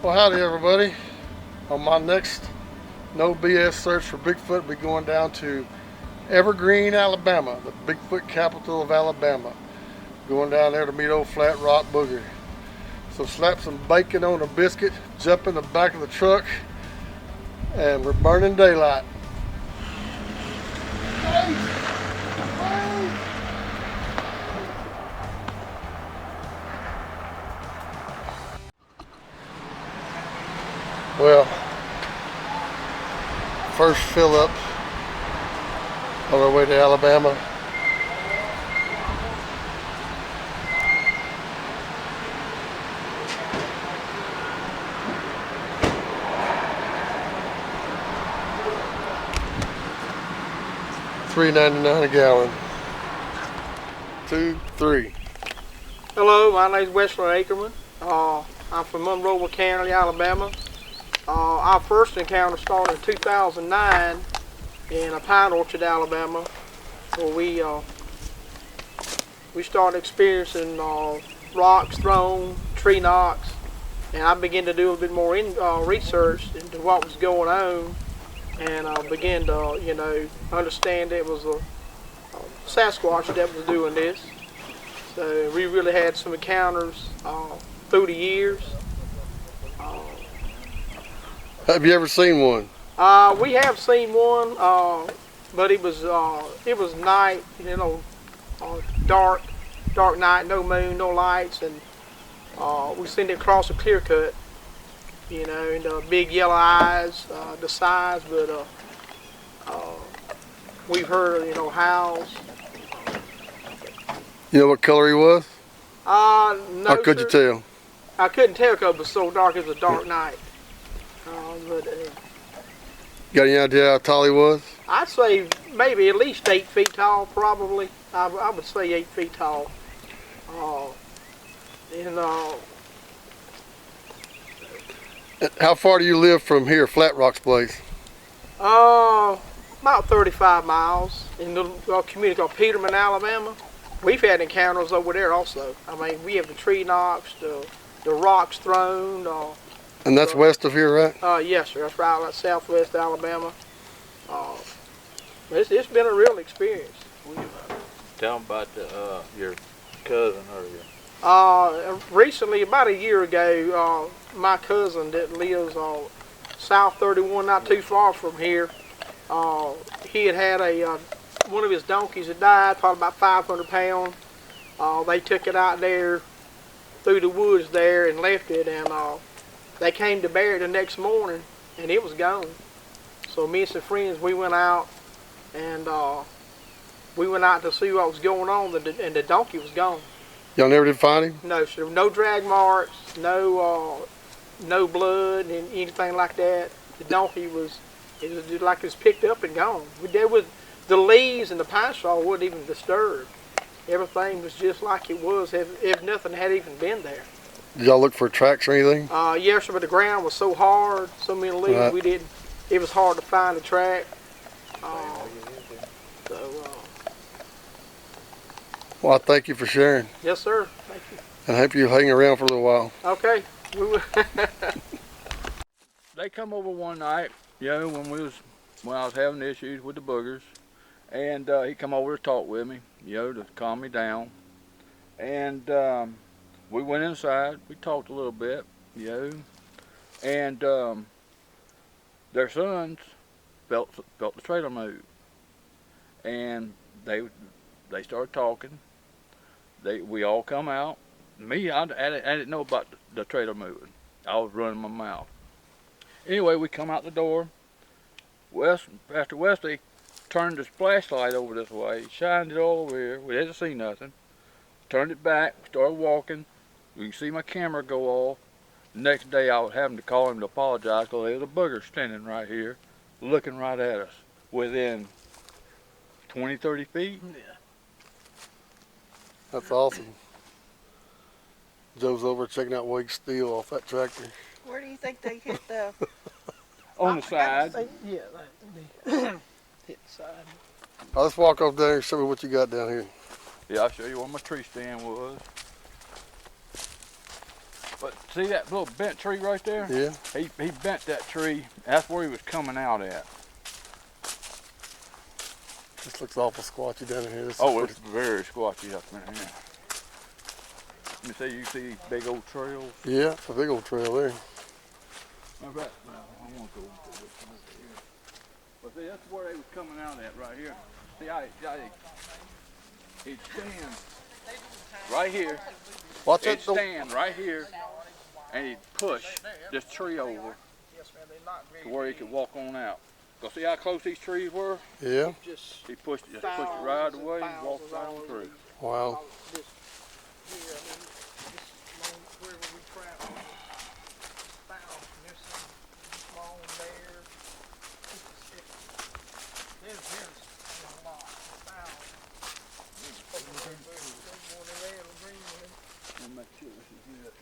Well, howdy everybody. On my next no BS search for Bigfoot, we'll be going down to Evergreen, Alabama, the Bigfoot capital of Alabama. Going down there to meet old Flat Rock Booger. So slap some bacon on a biscuit, jump in the back of the truck, and we're burning daylight. Well, first fill up on our way to Alabama. $3.99 a gallon. 2, 3. Hello, my name is Wesley Ackerman. I'm from Monroe County, Alabama. Our first encounter started in 2009 in a pine orchard, Alabama, where we started experiencing rocks thrown, tree knocks, and I began to do a bit more research into what was going on, and I began to, understand it was a Sasquatch that was doing this. So we really had some encounters through the years. Have you ever seen one? We have seen one, but it was night, dark night, no moon, no lights, and we seen it across a clear cut, and big yellow eyes, the size, but we've heard, howls. You know what color he was? No. How could you tell? I couldn't tell because it was so dark. It was a dark night. Got any idea how tall he was? I'd say maybe at least 8 feet tall, probably. I would say 8 feet tall. How far do you live from here, Flat Rock's place? About 35 miles in a little community called Peterman, Alabama. We've had encounters over there also. I mean, we have the tree knocks, the rocks thrown. And that's west of here, right? Yes, sir. That's right, like southwest Alabama. It's been a real experience. Tell them about your cousin or recently, about a year ago, my cousin that lives on South 31, not too far from here, he had one of his donkeys that died, probably about 500 pounds. They took it out there through the woods there and left it, and they came to bury it the next morning, and it was gone. So me and some friends, we went out, and we went out to see what was going on, and the donkey was gone. Y'all never did find him? No, sir. No drag marks, no blood, and anything like that. The donkey was just like it was picked up and gone. There was the leaves and the pine straw wasn't even disturbed. Everything was just like it was if nothing had even been there. Did y'all look for tracks or anything? Yes, sir, but the ground was so hard, so many leaves, right. It was hard to find a track. Well, I thank you for sharing. Yes, sir. Thank you. And I hope you hang around for a little while. Okay. They come over one night, when I was having issues with the boogers, and he come over to talk with me, to calm me down, and we went inside. We talked a little bit, and their sons felt the trailer move, and they started talking. We all come out. Me, I didn't know about the trailer moving. I was running my mouth. Anyway, we come out the door. Pastor Wesley turned his flashlight over this way, shined it all over here. We didn't see nothing. Turned it back, started walking. You can see my camera go off. The next day I was having to call him to apologize because there was a booger standing right here, looking right at us, within 20, 30 feet. Yeah. That's awesome. Joe's over checking out what he can steal off that tractor. Where do you think they hit the? On the side. Yeah, hit the side. Let's walk over there and show me what you got down here. Yeah, I'll show you where my tree stand was. But see that little bent tree right there? Yeah. He bent that tree. That's where he was coming out at. This looks awful squatchy down in here. This is Oh, pretty- it's very squatchy up in here. Let me see, you see these big old trails? Yeah, it's a big old trail there. I bet. Well, I won't go into this one over here. But see, that's where they was coming out at right here. See, he'd stand right here. Watch He'd that. Don't- stand right here, and he'd push this tree over to where he could walk on out. Go see how close these trees were? Yeah. Just He pushed it right away, walked right on through. Wow. this here, I mean, this long wherever we travel, thousands. There's some small there. There's a lot, thousands. There's more than that, Evergreen one. Let me make sure this is it.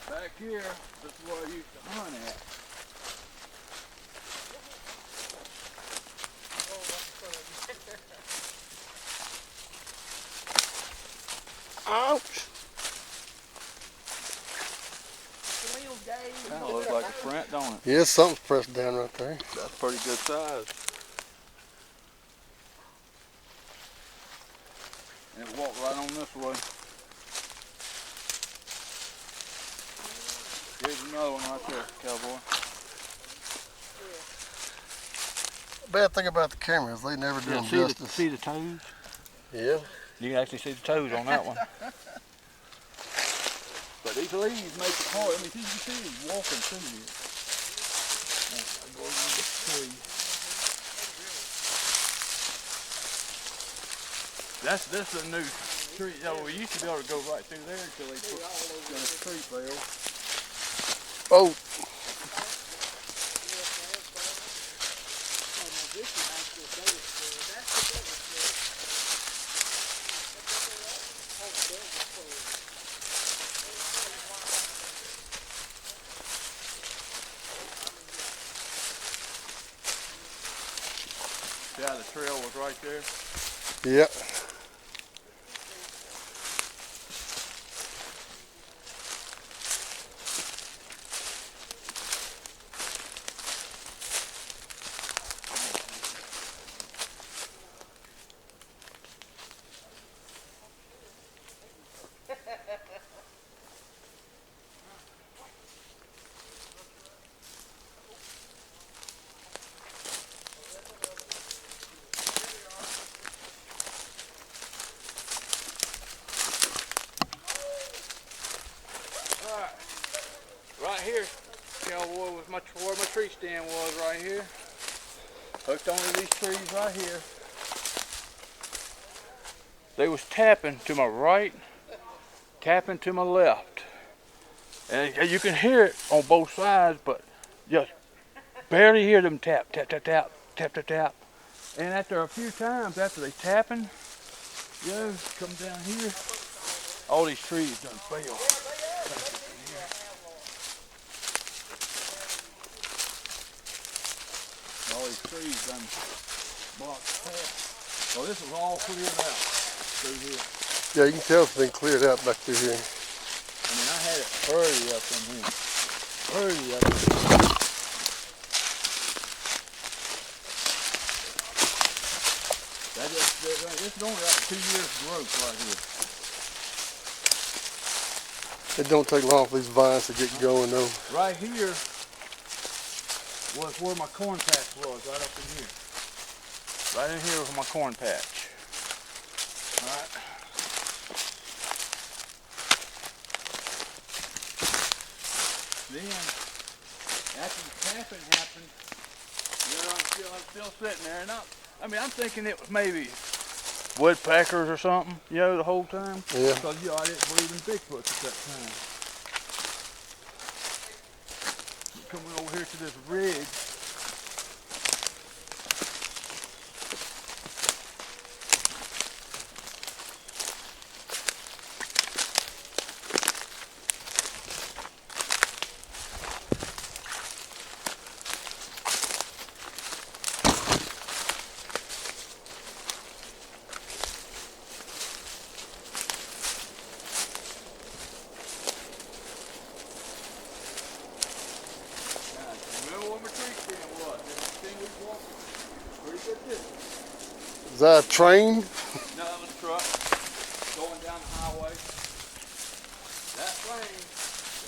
Back here, this is where I used to hunt at. Ouch. Kind of looks like a print, don't it? Yeah, something's pressed down right there. That's pretty good size. And it walked right on this way. Here's another one right there, cowboy. Bad thing about the cameras, they never do them justice. See the toes? Yeah. You can actually see the toes on that one. But these leaves make it hard. I mean, you can see he's walking through here. I go over the tree. This is a new tree. You know, we used to be able to go right through there until they put the tree fell. Oh. Yeah, the trail was right there. Yeah. Right here, cowboy, was where my tree stand was right here. Hooked onto these trees right here. They was tapping to my right, tapping to my left. And you can hear it on both sides, but just barely hear them tap, tap, tap, tap, tap, tap, tap. And after a few times, after they tapping, come down here, all these trees done fell. All these trees done blocked the path. So this was all cleared out through here. Yeah, you can tell it's been cleared out back through here. I mean, I had it early up in here. Early up in here. This is only like 2 years growth right here. It don't take long for these vines to get going though. Right here was where my corn patch was, right up in here. Right in here was my corn patch. Alright. Then, after the tapping happened, I'm still sitting there. And I'm thinking it was maybe woodpeckers or something, the whole time. Yeah. Because, I didn't believe in Bigfoot at that time. Coming over here to this ridge. that a train? No, it was a truck going down the highway. That plane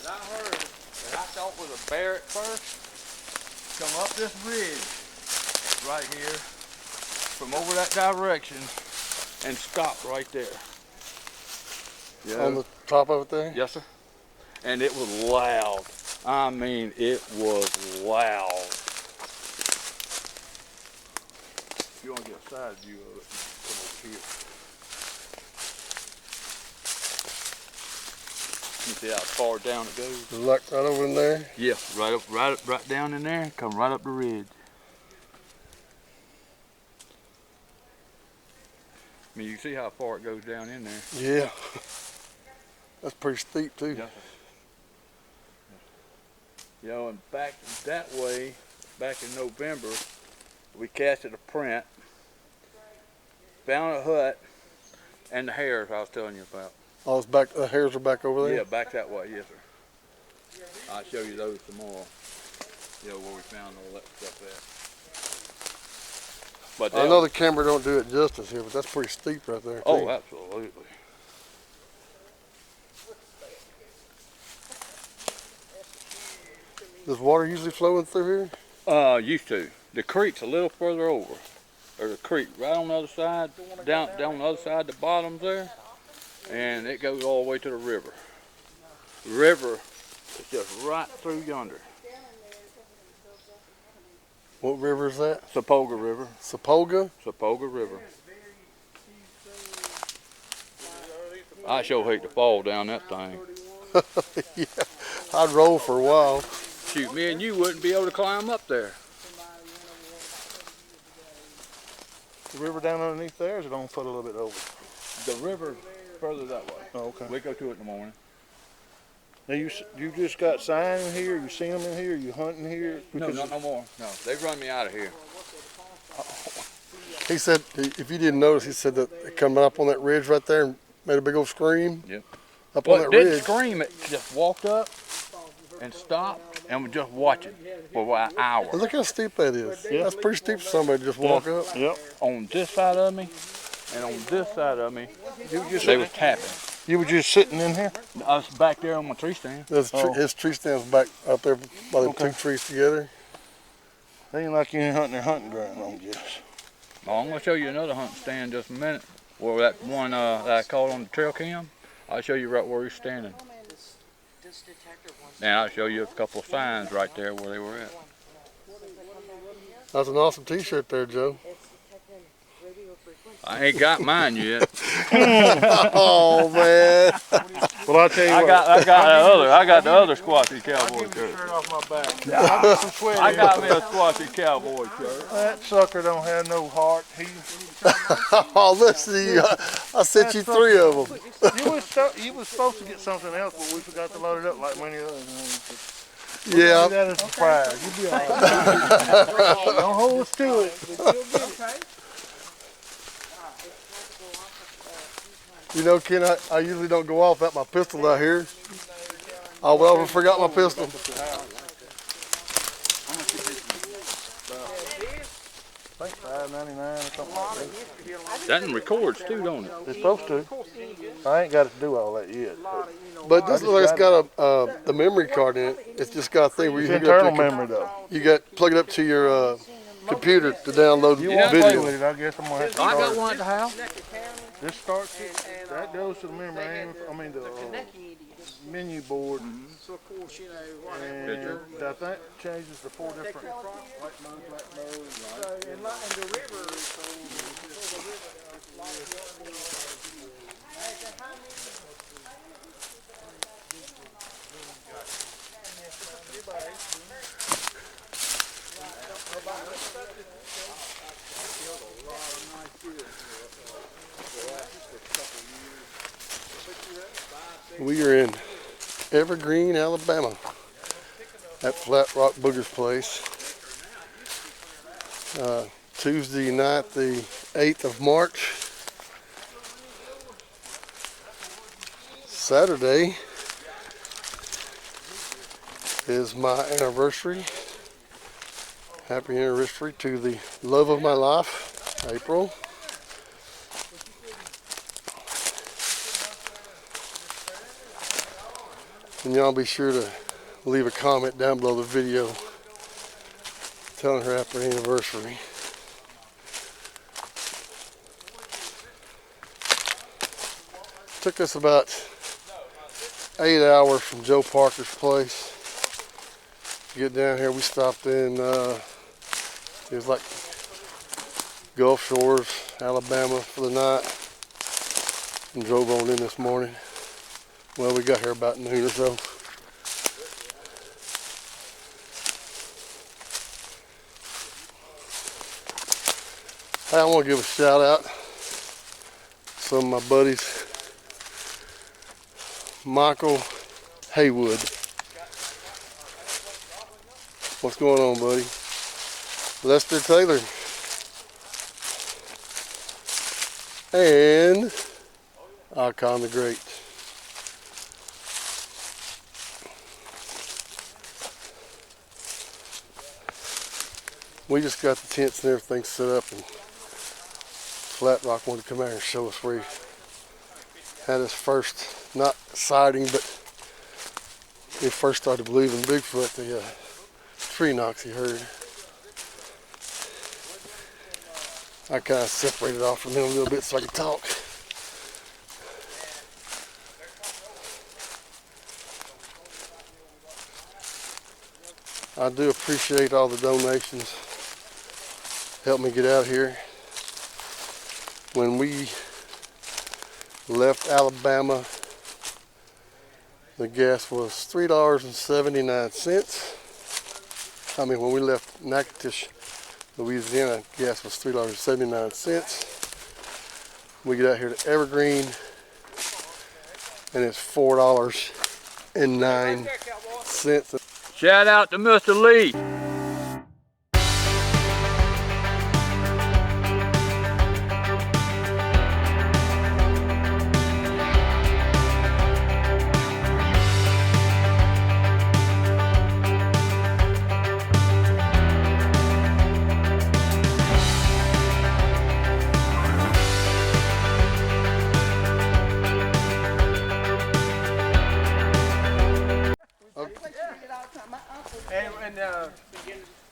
that I heard, that I thought was a bear at first, come up this ridge right here from over that direction and stopped right there. Yeah. On the top of it there? Yes, sir. And it was loud. I mean, it was loud. If you want to get a side view of it, come over here. You see how far down it goes? Like right over in there? Yeah, right down in there. Come right up the ridge. I mean, you see how far it goes down in there. Yeah. That's pretty steep too. Yeah. You know, and back that way, back in November, we casted a print, found a hut, and the hares I was telling you about. Oh, it's back. The hares are back over there. Yeah, back that way, yes, sir. I'll show you those tomorrow. You know, where we found all that stuff at. But I know the camera don't do it justice here, but that's pretty steep right there. Oh, too. absolutely. Does water usually flowing through here? Used to. The creek's a little further over. There's a creek right on the other side, down on the other side, the bottom's there, and it goes all the way to the river. The river is just right through yonder. What river is that? Sapulga River. Sapulga? Sapulga River. I sure hate to fall down that thing. Yeah, I'd roll for a while. Shoot, me and you wouldn't be able to climb up there. The river down underneath there, or is it on foot a little bit over? The river further that way. Oh, okay. We go to it in the morning. Now you just got sign in here? You seen them in here? You hunting here? No, not no more. No, they've run me out of here. He said, if you didn't notice, he said that it come up on that ridge right there and made a big old scream. Yep. Up Well, on it that didn't ridge. scream. It just walked up and stopped and was just watching for an hour. Well, look how steep that is. Yeah. That's pretty steep for somebody to just walk up. Yep. On this side of me and on this side of me, You were just they was tapping. You were just sitting in here? I was back there on my tree stand. His tree stand's back up there by the two trees together. They ain't like you ain't hunting their hunting ground, I guess. Oh, I'm gonna show you another hunting stand in just a minute. Where that one that I caught on the trail cam, I'll show you right where he's standing. And I'll show you a couple of signs right there where they were at. That's an awesome t-shirt there, Joe. I ain't got mine yet. Oh, man. Well, I'll tell you what. I got the other squatchy cowboy Shirt shirt. off my back. I got some sweat I in. got me a squatchy cowboy shirt. That sucker don't have no heart. Oh, listen, I sent you 3 of them. You was supposed to get something else, but we forgot to load it up like many others. Yeah. That is a surprise. You'll be all right. Don't hold us to it. You know, Ken, I usually don't go off without my pistol out here. I forgot my pistol. I think $5.99 or something like that. That records too, don't it? It's supposed to. I ain't got to do all that yet. But this looks like it's got a memory card in it. It's just got a thing where It's you hook it up to internal your memory though. You got plug it up to your computer to download You the want to play video. with it, I guess I'm going to have to I start got it. one at the house. This starts it. That goes to the memory. The menu board. So of course, you know, And I think changes the 4 different white mode, black mode. so in the river, We are in Evergreen, Alabama, at Flat Rock Booger's place. Tuesday night, the 8th of March. Saturday is my anniversary. Happy anniversary to the love of my life, April. And y'all be sure to leave a comment down below the video telling her happy anniversary. Took us about 8 hours from Joe Parker's place to get down here. We stopped in, it was like Gulf Shores, Alabama for the night, and drove on in this morning. Well, we got here about noon or so. Hey, I want to give a shout out to some of my buddies. Michael Haywood. What's going on, buddy? Lester Taylor. And Icon the Great. We just got the tents and everything set up, and Flat Rock wanted to come out here and show us where he had his first, not sighting, but he first started believing Bigfoot, the tree knocks he heard. I kind of separated off from him a little bit so I could talk. I do appreciate all the donations. Helped me get out here. When we left Alabama, the gas was $3.79. I mean, when we left Natchitoches, Louisiana, gas was $3.79. We get out here to Evergreen, and it's $4.09. Shout out to Mr. Lee.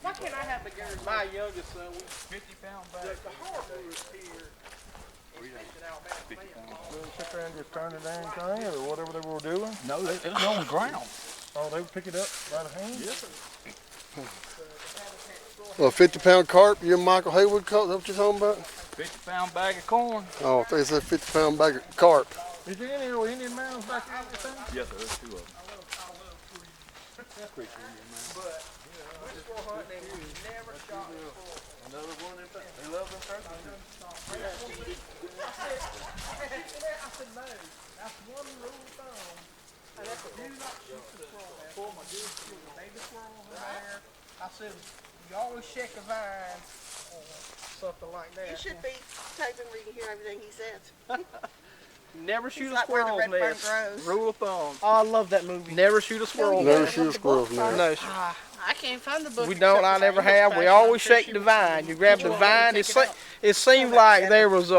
Why can't I have the girl? My youngest son, 50-pound bag. The harbor is here. We'll sit there and just turn the dang thing or whatever they were doing. No, it was on the ground. Oh, they would pick it up by the hand? Yes, sir. Well, a 50-pound carp, you and Michael Haywood caught, is that what you're talking about? 50-pound bag of corn. Oh, I thought you said 50-pound bag of carp. Is there any little Indian mounds back there? Yes, sir, there's 2 of them. Another one in fact. They love them turkeys. I said no. That's one rule of thumb. And that's a do not shoot the squirrel. Pull my good baby squirrel in there. I said you always check a vine or something like that. You should be taping where you can hear everything he says. Never shoot a like where the squirrel's red fern nest. grows. Rule of thumb. Oh, I love that movie. Never shoot a squirrel. Never shoot a squirrel's nest. No, I can't find the book. we don't. I never have. We always shake the vine. You grab the vine. It seemed like there was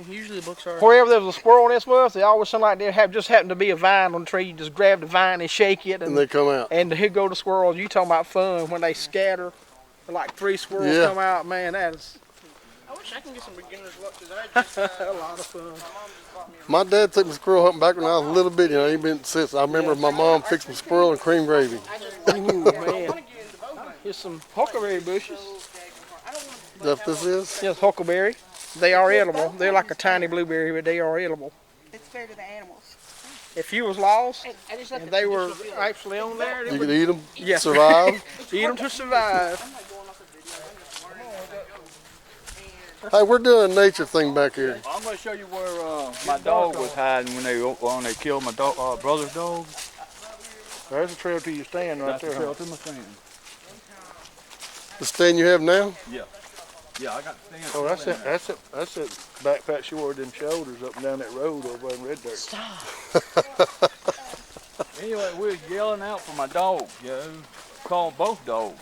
Usually the books are. wherever there was a squirrel nest was, they always seemed like there just happened to be a vine on the tree. You just grab the vine and shake it, And they come out. and here go the squirrels. You talking about fun when they scatter? Like 3 squirrels Yeah. come out. Man, that is I wish I can get some beginner's luck today. a lot of fun. My dad took me squirrel hunting back when I was a little bit. You know, he ain't been since. I remember my mom fixed me squirrel and cream gravy. Ooh, man. Here's some huckleberry bushes. Is that what this is? Yes, huckleberry. They are edible. They're like a tiny blueberry, but they are edible. It's fair to the animals. If you was lost and they were actually on there, You could eat them, Yeah. survive. eat them to survive. Hey, we're doing a nature thing back here. I'm going to show you where my dog was hiding when they killed my brother's dog. There's a trail to your stand right That's the there. trail to my stand. The stand you have now? Yeah. Yeah, I got the stand. Oh, that's still it. in there. That's it. Backpack shore them shoulders up and down that road over in Red Dirt. Anyway, we was yelling out for my dog, called both dogs.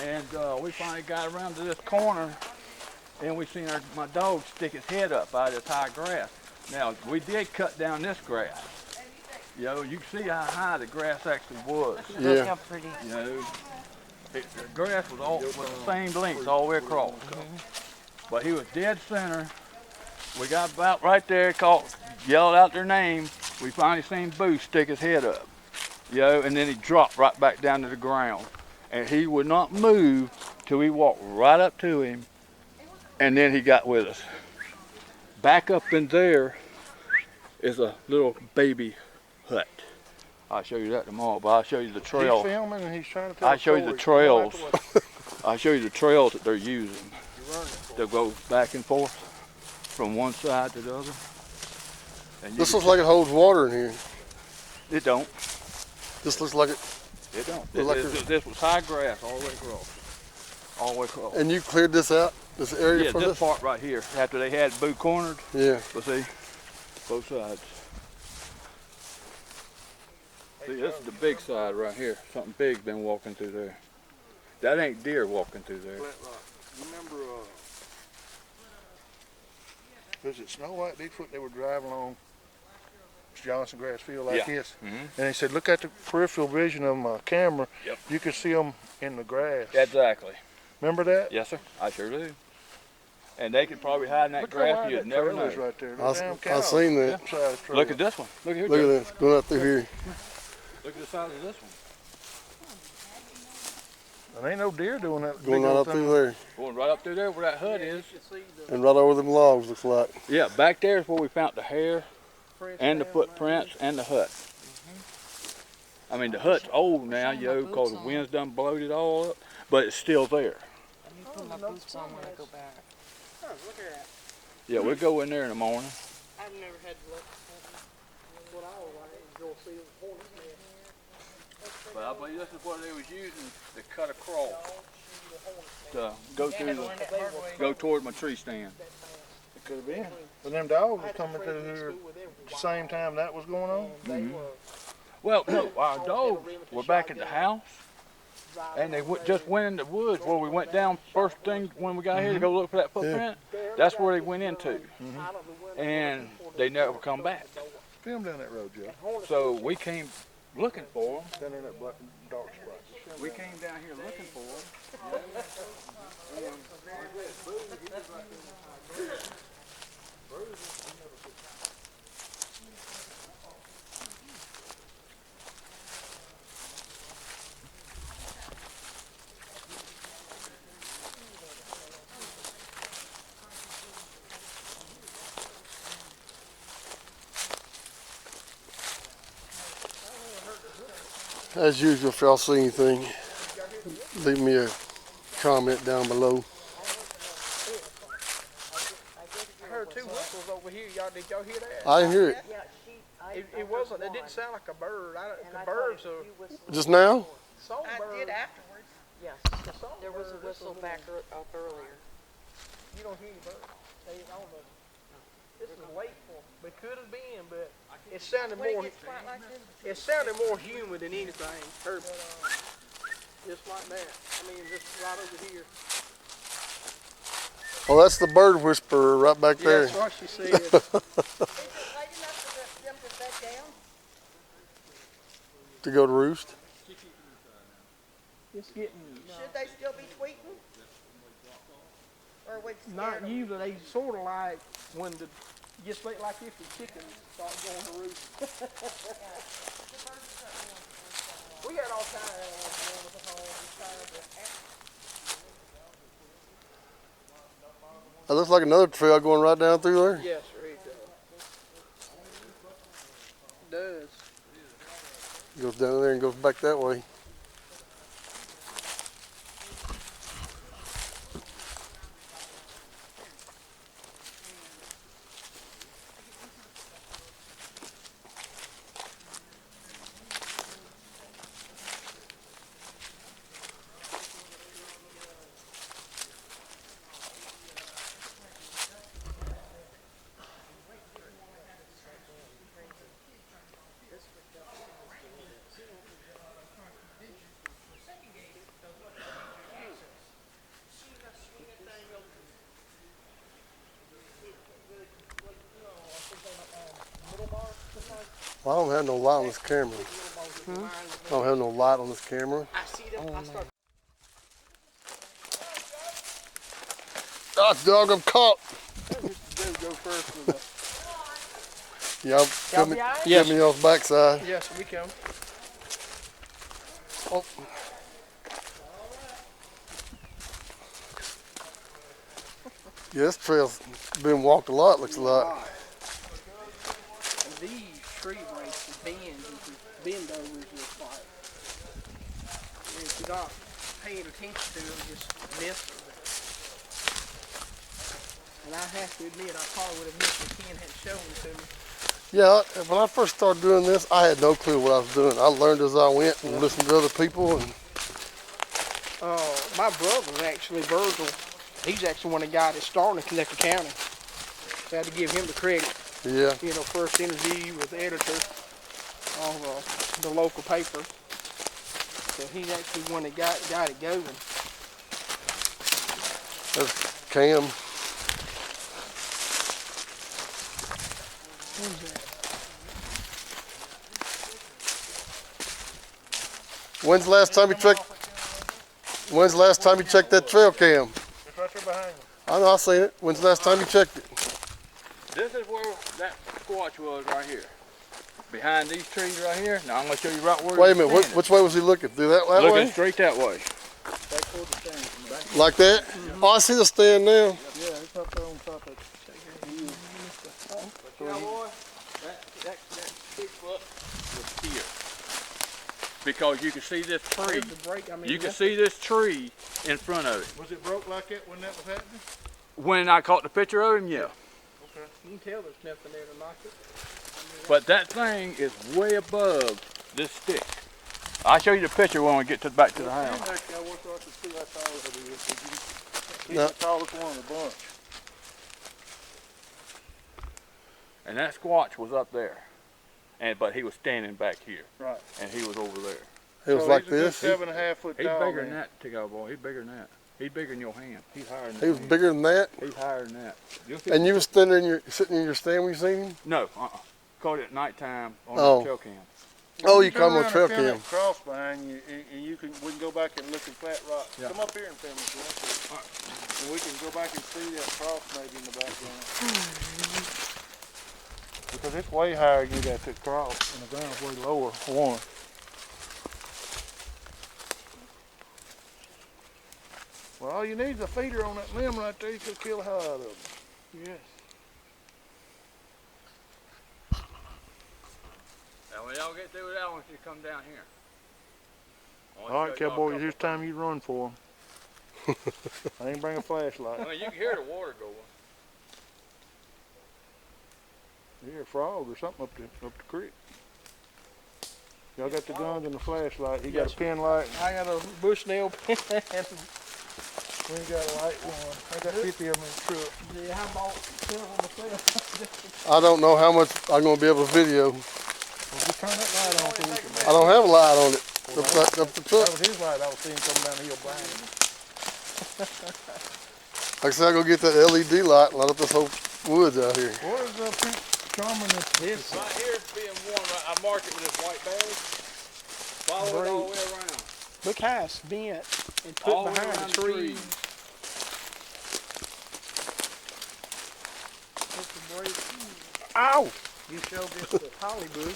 And we finally got around to this corner, and we seen my dog stick his head up out of this high grass. Now, we did cut down this grass, You know, you can see how high the grass actually was. Yeah. How pretty. You know, the grass was the same length all the way across. But he was dead center. We got about right there, yelled out their name. We finally seen Boo stick his head up, you know, and then he dropped right back down to the ground. And he would not move till we walked right up to him, and then he got with us. Back up in there is a little baby hut. I'll show you that tomorrow, but I'll show you the trail. He's filming and he's trying to tell I'll show you the trails. I'll show you the trails that they're using. They'll go back and forth from one side to the other. And This looks like it holds water in here. it don't. This looks like it. It don't. Like This was high grass all the way across. All the way across. And you cleared this out, this area Yeah, from this this? part right here. After they had Boo cornered, Yeah. but see, both sides. See, this is the big side right here. Something big's been walking through there. That ain't deer walking through there. Flat Rock. You remember, was it Snow White Bigfoot? They were driving along Johnson grass field like Yeah. this. Mhm. And they said, look at the peripheral vision of my camera. Yep. You can see them in the grass. Exactly. Remember that? Yes, sir. I sure do. And they could probably hide in that Look how grass. wide You'd that never trail know. is right there. I seen that. Look at this one. Look here. Look Joe. at this, going out through here. Look at the size of this one. And ain't no deer doing that. Going big right old up thing. through there. Going right up through there where that hut is. And right over them logs, looks like. Yeah, back there is where we found the hair and the footprints and the hut. I mean, the hut's old now, yo, because the wind's done blowed it all up, but it's still there. I put my boots on when I go back. Oh, look at that. Yeah, we'll go in there in the morning. I've never had to look. What I was like, go see the hornet's nest. But I believe this is what they was using to cut across to go toward my tree stand. It could have been. But them dogs were coming through here same time that was going on. Mhm. Well, no, our dogs were back at the house, and they just went in the woods where we went down first thing when we got here to go look for that footprint. That's where they went into, and they never come back. Film down that road, Joe. So we came looking for them. Down there in that black dark spot. We came down here looking for them. As usual, if y'all see anything, leave me a comment down below. I heard two whistles over here. Did y'all hear that? I didn't hear it. It wasn't. It didn't sound like a bird. The birds are. Just now? Songbird. did afterwards. Yes. There was a whistle back up earlier. You don't hear any birds. They don't know. This is late for them. It could have been, but it sounded When it more. gets quiet like this, It sounded more human than anything. Heard just like that. I mean, just right over here. Oh, that's the bird whisperer right back Yeah, there. that's what she said. is it late enough for them to bed down? To go to roost. It's getting Should they still be tweeting? Or would it scare not them? usually. They sort of like when the gets late, like if the chickens start going to roost. We had all kinds of animals going with the home. That looks like another trail going right down through there. Yes, sir, it does. Goes down there and goes back that way. Well, I don't have no light on this camera. I don't have no light on this camera. Oh, dog, I'm caught. Go first with Y'all give me, Yes. give me y'all's backside. Yes, we can. Oh. Yeah, this trail's been walked a lot, looks like. And these tree breaks, the bends, bend overs just like. And if you're not paying attention to them, just miss them. And I have to admit, I probably would have missed if Ken had shown it to me. Yeah, when I first started doing this, I had no clue what I was doing. I learned as I went and listened to other people. And My brother, actually, Virgil, he's actually one of the guys that started in Connecticut County. So I had to give him the credit. yeah, You know, first interview with the editor of the local paper. So he's actually one that got it going. that's Cam. Who's that? When's the last time you checked? When's the last time you checked that trail cam? It's right there behind you. I know, I seen it. When's the last time you checked it? This is where that squatch was right here. Behind these trees right here. Now I'm gonna show you right where Wait a he's minute, standing. which way was he looking? Through that Looking way? straight that way. Like that? Oh, I see the stand now. Yeah, it's up there on top of it. You know, boy, that Bigfoot was here. Because you can see this tree. There's the break. I mean, You can see this tree in front of it. Was it broke like that when that was happening? When I caught the picture of him, yeah. You can tell there's nothing there to knock it. But that thing is way above this stick. I'll show you the picture when we get back to the house. I wish I could see how tall it is. He's No. the tallest one of the bunch. And that squatch was up there. But he was standing back here. Right. And he was over there. It was So like he's a good this. 7.5 foot He's tall. bigger than man. that, Tico boy. He's bigger than that. He's bigger than your hand. He's higher than He was your hand. bigger than that. He's higher than that. You'll see- And you was sitting in your stand when you seen him? No, caught it at nighttime on Oh. the trail cam. Oh, you Turn come on around trail and film cam. that cross behind you, and we can go back and look at Flat Rock. Yeah. Come up here and film it, Jeff. And we can go back and see that cross maybe in the background. Because it's way higher than you got that cross, and the ground's way lower for one. Well, all you need is a feeder on that limb right there. You could kill the hell out of them. Yes. Now when y'all get through with that, I want you to come down here. All right, cowboy, here's time you run for them. I ain't bring a flashlight. I mean, you can hear the water going. You hear a frog or something up the creek. Y'all got the guns and the flashlight. He got Yes, a pin light. I got a Bushnell pen. We ain't got a light one. I got 50 of them in the truck. Yeah, how about film on myself? I don't know how much I'm going to be able to video. Well, just turn that light on so we can. I don't have a light on it. Up the That truck. was his light. I was seeing coming down the hill behind him. Like I said, I'll go get that LED light and light up this whole woods out here. What is Prince Charming? This Right here it's being worn. I mark it with this white badge. Follow it all the way around. look how it's bent and put All the way behind around the trees. Ow! You showed this to Holly bush.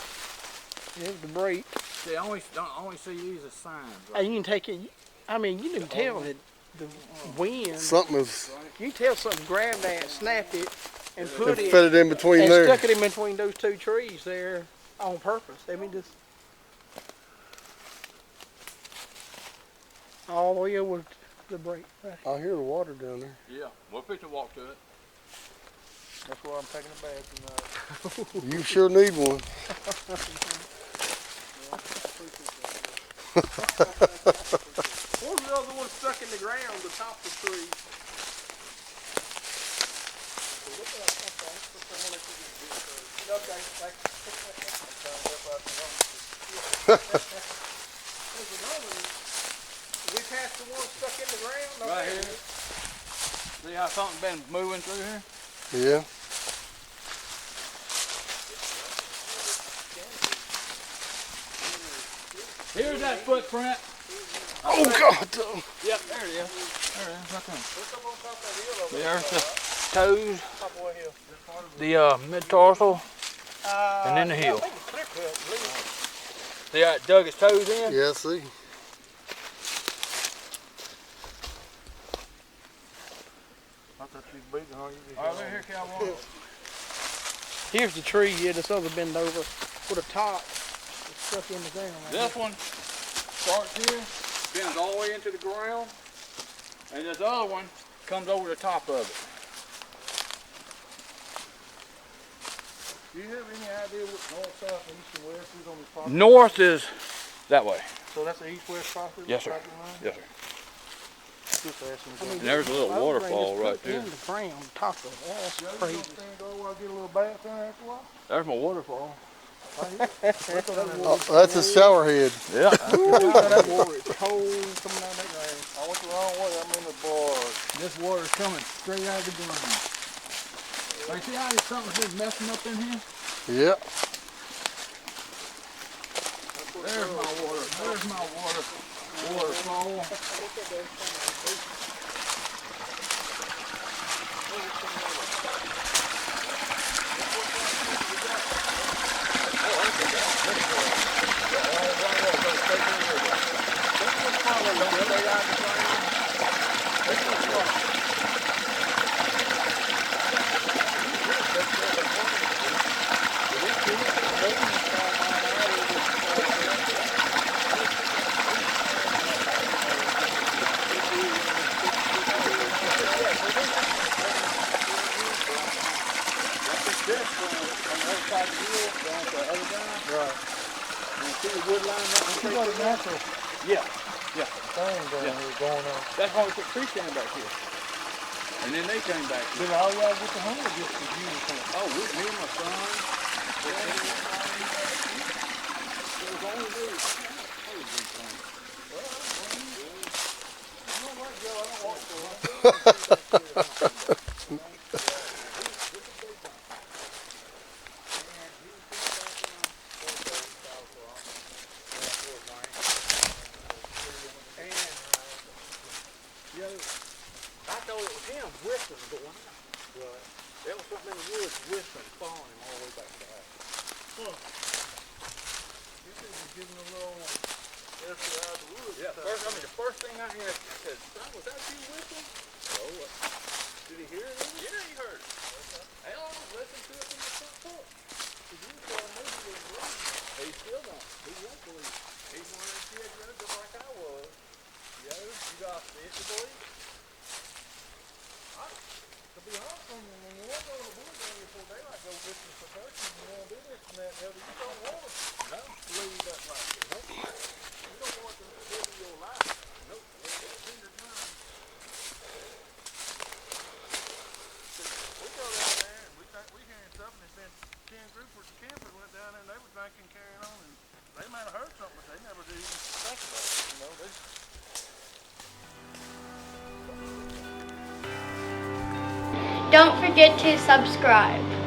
Here's the break. See, I only see these as signs. Hey, you can take it. I mean, you can tell that the wind. Something is, You can tell something grabbed that, snapped it, and put they it, fed it in between and there. stuck it in between those two trees there on purpose. I mean, just all the way over the break. Right. I hear the water down there. Yeah, we'll fix to walk to it. That's why I'm taking a bath tonight. You sure need one. What was the other one stuck in the ground, the top of the tree? We passed the one stuck in the ground. Right here. See how something's been moving through here? Yeah. Here's that footprint. Oh God! Tom. Yep, there it is. There it is, right there. There's the toes, the mid-tarsal, and then the heel. See how it dug his toes in? Yeah, see. I thought you was bigger, huh? You just All right, here, Cowboy. Here's the tree, yeah, this other bend over with a top that's stuck in the ground. Right This one starts here, bends all the way into the ground, and this other one comes over the top of it. Do you have any idea what north, south, east, and west is on this property? North is that way. So that's the east-west property? Yes, sir. property line? Yes, sir. Just asking again. And there's a little waterfall right there. In the ground, top of it. That's Joe, you crazy. don't think go over and get a little bath in there after a while? There's my waterfall. Oh, that's his shower head. Yeah. That water is cold coming out of that ground. I went the wrong way. I'm in the bar. This water's coming straight out of the ground. Like, see how something's been messing up in here? Yep. There's my water. There's my waterfall. Yeah. Thing down here going on. That's why we put tree stand back here. And then they came back here. Did all y'all get the home or just the unicorn? Oh, with me and my son. I thought it was him whistling going out. There was something in the woods whistling, following him all the way back to the house. You said you're giving a little extra out of the woods. Yeah, the first thing I heard, I said, son, was that you whistling? Oh, Did he hear it? yeah, he heard it. Hell, I listened to it from the front porch. Because you were telling me you didn't believe me. He still don't. He won't believe it. He's one of them kids that just like I was. Yo, you got fish to believe? To be honest with you, when you want to go to the woods early before daylight, go listen to turkeys and you want to do this and that, hell, you don't want to believe that like it. Nope. You don't want them to live your life. Nope. It's in your gun. We go down there and we think we hearing something, and then 10 groupers of campers went down there and they were drinking, carrying on, and they might have heard something, but they never did even think about it. You know, they Don't forget to subscribe.